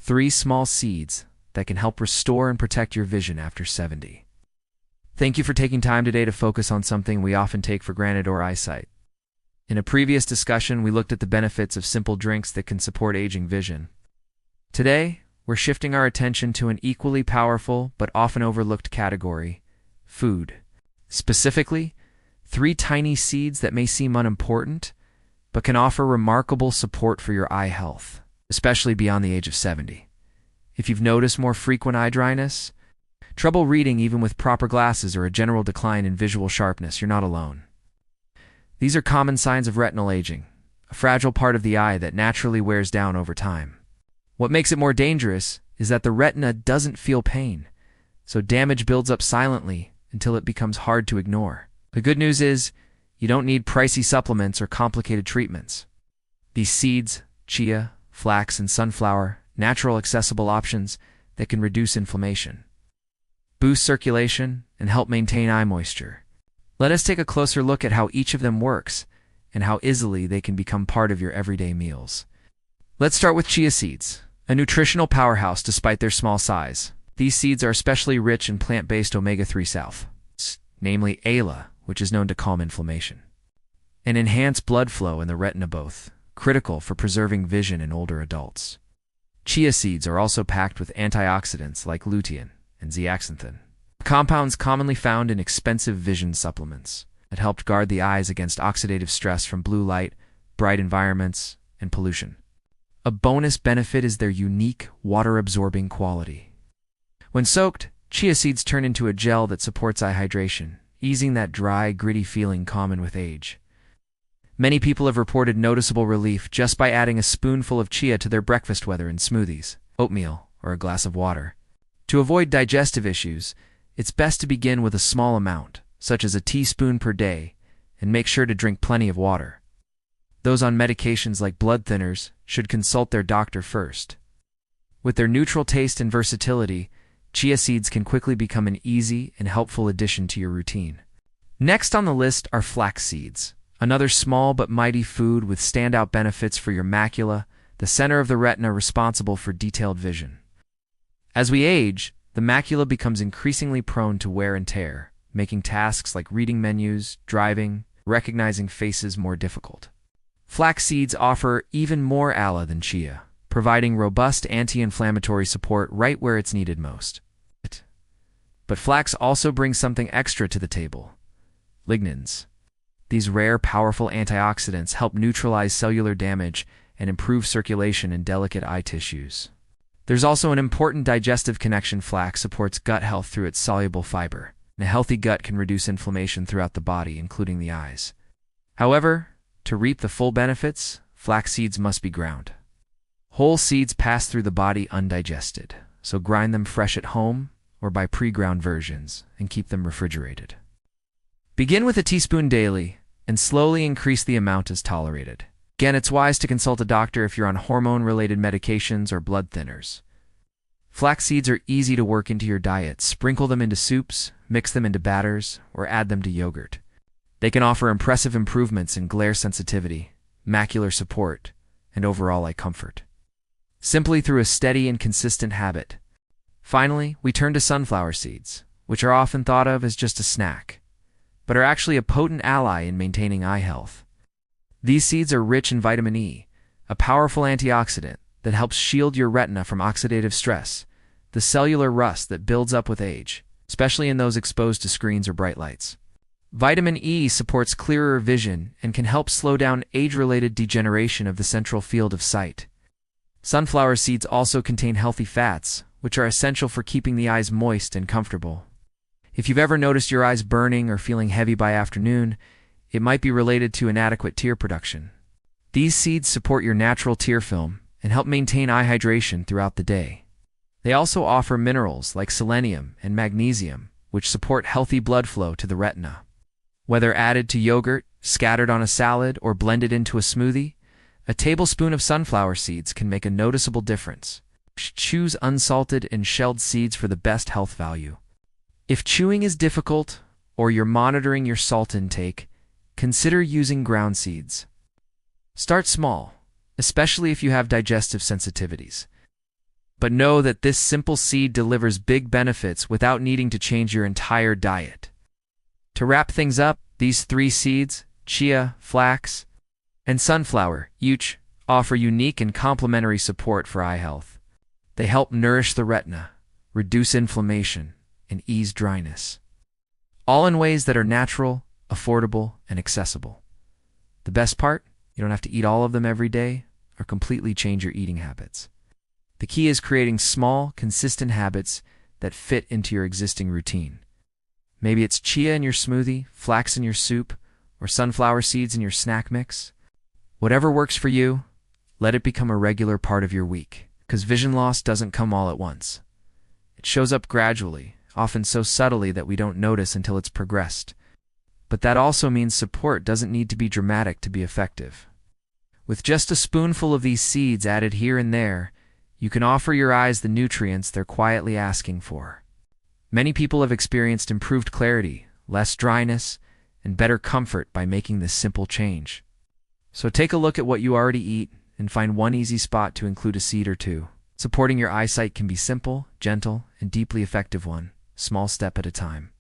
3 small seeds that can help restore and protect your vision after 70. Thank you for taking time today to focus on something we often take for granted, our eyesight. In a previous discussion, we looked at the benefits of simple drinks that can support aging vision. Today, we're shifting our attention to an equally powerful but often overlooked category: food. Specifically, 3 tiny seeds that may seem unimportant, but can offer remarkable support for your eye health, especially beyond the age of 70. If you've noticed more frequent eye dryness, trouble reading even with proper glasses, or a general decline in visual sharpness, you're not alone. These are common signs of retinal aging, a fragile part of the eye that naturally wears down over time. What makes it more dangerous is that the retina doesn't feel pain, so damage builds up silently until it becomes hard to ignore. The good news is, you don't need pricey supplements or complicated treatments. These seeds, chia, flax, and sunflower, natural accessible options that can reduce inflammation, boost circulation, and help maintain eye moisture. Let us take a closer look at how each of them works and how easily they can become part of your everyday meals. Let's start with chia seeds, a nutritional powerhouse despite their small size. These seeds are especially rich in plant-based omega-3 salts, namely ALA, which is known to calm inflammation and enhance blood flow in the retina, both critical for preserving vision in older adults. Chia seeds are also packed with antioxidants like lutein and zeaxanthin, compounds commonly found in expensive vision supplements that help guard the eyes against oxidative stress from blue light, bright environments, and pollution. A bonus benefit is their unique water-absorbing quality. When soaked, chia seeds turn into a gel that supports eye hydration, easing that dry, gritty feeling common with age. Many people have reported noticeable relief just by adding a spoonful of chia to their breakfast, whether in smoothies, oatmeal, or a glass of water. To avoid digestive issues, it's best to begin with a small amount, such as a teaspoon per day, and make sure to drink plenty of water. Those on medications like blood thinners should consult their doctor first. With their neutral taste and versatility, chia seeds can quickly become an easy and helpful addition to your routine. Next on the list are flax seeds, another small but mighty food with standout benefits for your macula, the center of the retina responsible for detailed vision. As we age, the macula becomes increasingly prone to wear and tear, making tasks like reading menus, driving, recognizing faces more difficult. Flax seeds offer even more ALA than chia, providing robust anti-inflammatory support right where it's needed most. But flax also brings something extra to the table: lignans. These rare, powerful antioxidants help neutralize cellular damage and improve circulation in delicate eye tissues. There's also an important digestive connection. Flax supports gut health through its soluble fiber, and a healthy gut can reduce inflammation throughout the body, including the eyes. However, to reap the full benefits, flax seeds must be ground. Whole seeds pass through the body undigested, so grind them fresh at home or buy pre-ground versions and keep them refrigerated. Begin with a teaspoon daily and slowly increase the amount as tolerated. Again, it's wise to consult a doctor if you're on hormone-related medications or blood thinners. Flax seeds are easy to work into your diet. Sprinkle them into soups, mix them into batters, or add them to yogurt. They can offer impressive improvements in glare sensitivity, macular support, and overall eye comfort, simply through a steady and consistent habit. Finally, we turn to sunflower seeds, which are often thought of as just a snack, but are actually a potent ally in maintaining eye health. These seeds are rich in vitamin E, a powerful antioxidant that helps shield your retina from oxidative stress, the cellular rust that builds up with age, especially in those exposed to screens or bright lights. Vitamin E supports clearer vision and can help slow down age-related degeneration of the central field of sight. Sunflower seeds also contain healthy fats, which are essential for keeping the eyes moist and comfortable. If you've ever noticed your eyes burning or feeling heavy by afternoon, it might be related to inadequate tear production. These seeds support your natural tear film and help maintain eye hydration throughout the day. They also offer minerals like selenium and magnesium, which support healthy blood flow to the retina. Whether added to yogurt, scattered on a salad, or blended into a smoothie, a tablespoon of sunflower seeds can make a noticeable difference. Choose unsalted and shelled seeds for the best health value. If chewing is difficult or you're monitoring your salt intake, consider using ground seeds. Start small, especially if you have digestive sensitivities. But know that this simple seed delivers big benefits without needing to change your entire diet. To wrap things up, these 3 seeds, chia, flax, and sunflower, each offer unique and complementary support for eye health. They help nourish the retina, reduce inflammation, and ease dryness, all in ways that are natural, affordable, and accessible. The best part? You don't have to eat all of them every day or completely change your eating habits. The key is creating small, consistent habits that fit into your existing routine. Maybe it's chia in your smoothie, flax in your soup, or sunflower seeds in your snack mix. Whatever works for you, let it become a regular part of your week, because vision loss doesn't come all at once. It shows up gradually, often so subtly that we don't notice until it's progressed. But that also means support doesn't need to be dramatic to be effective. With just a spoonful of these seeds added here and there, you can offer your eyes the nutrients they're quietly asking for. Many people have experienced improved clarity, less dryness, and better comfort by making this simple change. So take a look at what you already eat and find one easy spot to include a seed or 2. Supporting your eyesight can be simple, gentle, and deeply effective one, small step at a time.